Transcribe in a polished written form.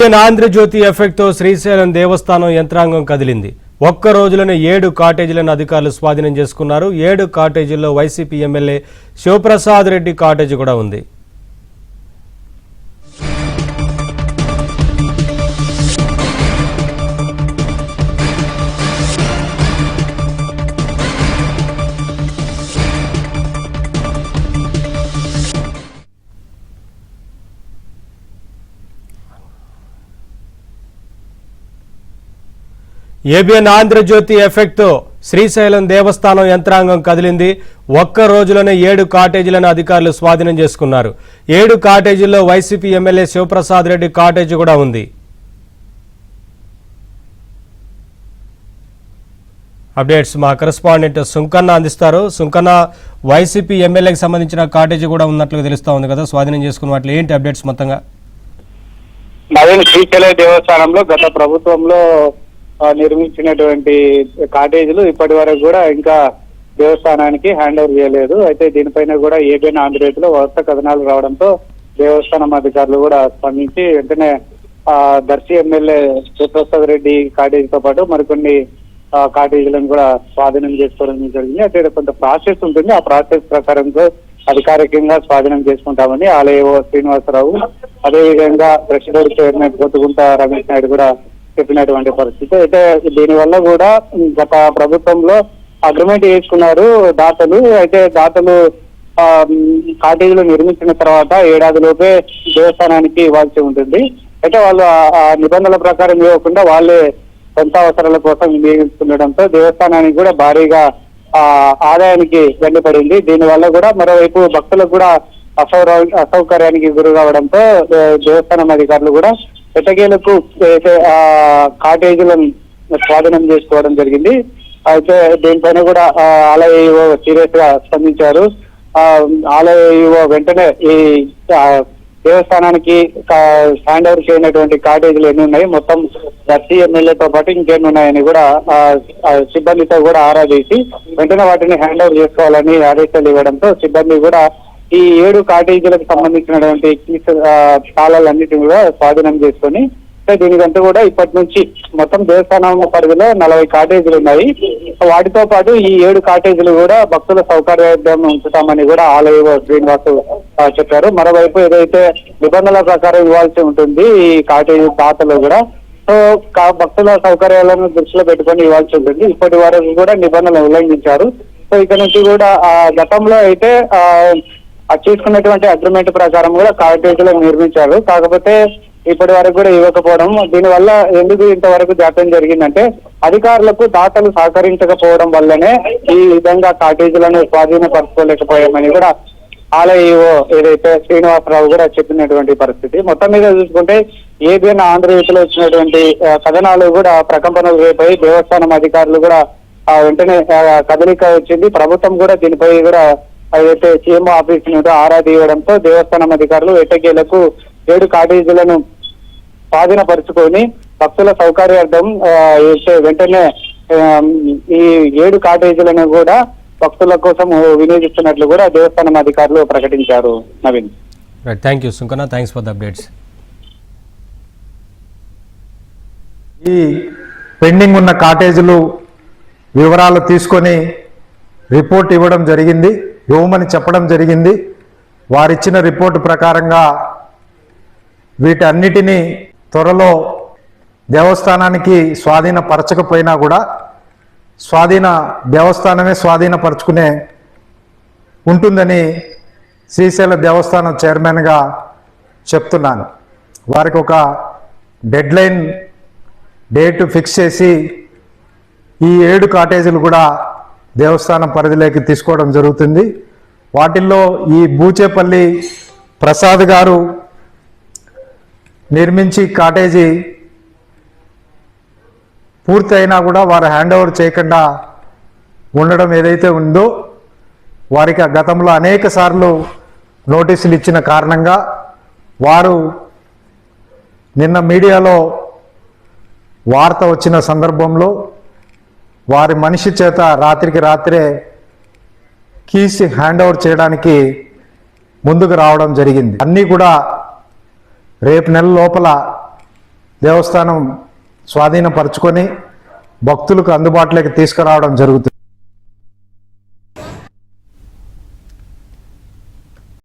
ఆంధ్రజ్యోతి ఎఫెక్ట్తో శ్రీశైలం దేవస్థానం యంత్రాంగం కదిలింది. ఒక్క రోజులోనే 7 కాటేజీలను అధికారులు స్వాధీనం చేసుకున్నారు. 7 కాటేజీల్లో వైసీపీ ఎమ్మెల్యే శివప్రసాద్ రెడ్డి కాటేజీ కూడా ఉంది. ఏబిఎన్ ఆంధ్రజ్యోతి ఎఫెక్ట్తో శ్రీశైలం దేవస్థానం యంత్రాంగం కదిలింది. ఒక్క రోజులోనే 7 కాటేజీలను అధికారులు స్వాధీనం చేసుకున్నారు. 7 కాటేజీల్లో వైసీపీ ఎమ్మెల్యే శివప్రసాద్ రెడ్డి కాటేజీ కూడా ఉంది. అప్డేట్స్ మా కరెస్పాండెంట్ సుంకన్న అందిస్తారు. సుంకన్న, వైసీపీ ఎమ్మెల్యేకి సంబంధించిన కాటేజీ కూడా ఉన్నట్లుగా తెలుస్తా ఉంది కదా, స్వాధీనం చేసుకున్న వాటిలో ఏంటి అప్డేట్స్ మొత్తంగా? నవీన్, శ్రీశైలం దేవస్థానంలో గత ప్రభుత్వంలో నిర్మించినటువంటి కాటేజీలు ఇప్పటి వరకు కూడా ఇంకా దేవస్థానానికి హ్యాండ్ ఓవర్ చేయలేదు. అయితే దీనిపైన కూడా ఏబిఎన్ ఆంధ్రజ్యోతిలో వరుస కథనాలు రావడంతో దేవస్థానం అధికారులు కూడా స్పందించి వెంటనే దర్శి ఎమ్మెల్యే శివప్రసాద్ రెడ్డి కాటేజీతో పాటు మరికొన్ని కాటేజీలను కూడా స్వాధీనం చేసుకోవడం జరిగింది. అయితే కొంత ప్రాసెస్ ఉంటుంది. ఆ ప్రాసెస్ ప్రకారంగా అధికారికంగా స్వాధీనం చేసుకుంటామని ఆలయ శ్రీనివాసరావు, అదేవిధంగా ప్రెసిడెంట్ చైర్మన్ కొత్తగుంట రమేష్ నాయుడు కూడా చెప్పినటువంటి పరిస్థితి. అయితే దీనివల్ల కూడా గత ప్రభుత్వంలో అగ్రిమెంట్ చేసుకున్నారు దాతలు. అయితే దాతలు కాటేజీలు నిర్మించిన తర్వాత ఏడాదిలోపే దేవస్థానానికి ఇవ్వాల్సి ఉంటుంది. అయితే వాళ్ళు ఆ నిబంధనల ప్రకారం ఇవ్వకుండా వాళ్ళే సొంత అవసరాల కోసం వినియోగించుకుండడంతో దేవస్థానానికి కూడా భారీగా ఆదాయానికి గండిపడింది. దీనివల్ల కూడా మరోవైపు భక్తులకు కూడా అసౌకర్యానికి గురి కావడంతో దేవస్థానం అధికారులు కూడా ఎట్టకేలకు కాటేజీలను స్వాధీనం చేసుకోవడం జరిగింది. అయితే దీనిపైన కూడా ఆలయ సీరియస్ గా స్పందించారు. ఆలయ వెంటనే ఈ దేవస్థానానికి హ్యాండ్ ఓవర్ చేయనటువంటి కాటేజీలు ఎన్ని ఉన్నాయి, మొత్తం దర్శి ఎమ్మెల్యేతో పాటు ఇంకెన్ని ఉన్నాయని కూడా సిబ్బందితో కూడా ఆరా తీసి వెంటనే వాటిని హ్యాండ్ ఓవర్ చేసుకోవాలని ఆదేశాలు ఇవ్వడంతో సిబ్బంది కూడా ఈ 7 కాటేజీలకు సంబంధించినటువంటి స్థలాలన్నిటిని కూడా స్వాధీనం చేసుకొని దీనికంటూ కూడా ఇప్పటి నుంచి మొత్తం దేవస్థానం పరిధిలో 40 కాటేజీలు ఉన్నాయి. వాటితో పాటు ఈ 7 కాటేజీలు కూడా భక్తుల సౌకర్యార్థం ఉంచుతామని కూడా ఆలయ శ్రీనివాసు చెప్పారు. మరోవైపు ఏదైతే నిబంధనల ప్రకారం ఇవ్వాల్సి ఉంటుంది ఈ కాటేజీ దాతలు కూడా, సో భక్తుల సౌకర్యాలను దృష్టిలో పెట్టుకొని ఇవ్వాల్సి ఉంటుంది. ఇప్పటి వరకు కూడా నిబంధనలు ఉల్లంఘించారు. సో ఇక్కడ నుంచి కూడా గతంలో అయితే చేసుకున్నటువంటి అగ్రిమెంట్ ప్రకారం కూడా కాటేజీలను నిర్మించారు. కాకపోతే ఇప్పటి వరకు కూడా ఇవ్వకపోవడం, దీనివల్ల ఎందుకు ఇంతవరకు జాప్యం జరిగిందంటే అధికారులకు దాతలు సహకరించకపోవడం వల్లనే ఈ విధంగా కాటేజీలను స్వాధీనపరచుకోలేకపోయామని కూడా ఆలయ ఏదైతే శ్రీనివాసరావు కూడా చెప్పినటువంటి పరిస్థితి. మొత్తం మీద చూసుకుంటే ఏబిఎన్ ఆంధ్రజ్యోతిలో వచ్చినటువంటి కథనాలు కూడా ప్రకంపనలు రేపై దేవస్థానం అధికారులు కూడా వెంటనే కదలిక వచ్చింది. ప్రభుత్వం కూడా దీనిపై కూడా ఏదైతే సీఎం ఆఫీస్ నుండి ఆరా తీయడంతో దేవస్థానం అధికారులు ఎట్టకేలకు 7 కాటేజీలను స్వాధీనపరుచుకొని భక్తుల సౌకర్యార్థం వెంటనే ఈ 7 కాటేజీలను కూడా భక్తుల కోసం వినియోగిస్తున్నట్లు కూడా దేవస్థానం అధికారులు ప్రకటించారు. Naveen, thank you Sunkanna, thanks for the updates. ఈ పెండింగ్ ఉన్న కాటేజీలు వివరాలు తీసుకొని రిపోర్ట్ ఇవ్వమని చెప్పడం జరిగింది. వారిచ్చిన రిపోర్టు ప్రకారంగా వీటన్నిటినీ త్వరలో దేవస్థానానికి స్వాధీనపరచకపోయినా కూడా దేవస్థానమే స్వాధీనపరచుకునే ఉంటుందని శ్రీశైల దేవస్థానం చైర్మన్గా చెప్తున్నాను. వారికి ఒక డెడ్లైన్ డేట్ ఫిక్స్ చేసి ఈ 7 కాటేజీలు కూడా దేవస్థానం పరిధిలోకి తీసుకోవడం జరుగుతుంది. వాటిల్లో ఈ బూచేపల్లి ప్రసాద్ గారు నిర్మించి కాటేజీ పూర్తి అయినా కూడా వారు హ్యాండ్ ఓవర్ చేయకుండా ఉండడం ఏదైతే ఉందో, వారికి గతంలో అనేక సార్లు నోటీసులు ఇచ్చిన కారణంగా వారు నిన్న మీడియాలో వార్త వచ్చిన సందర్భంలో వారి మనిషి చేత రాత్రికి రాత్రే కీస్ హ్యాండ్ ఓవర్ చేయడానికి ముందుకు రావడం జరిగింది. అన్నీ కూడా రేపు నెల లోపల దేవస్థానం స్వాధీనపరుచుకొని భక్తులకు అందుబాటులోకి తీసుకురావడం జరుగుతుంది.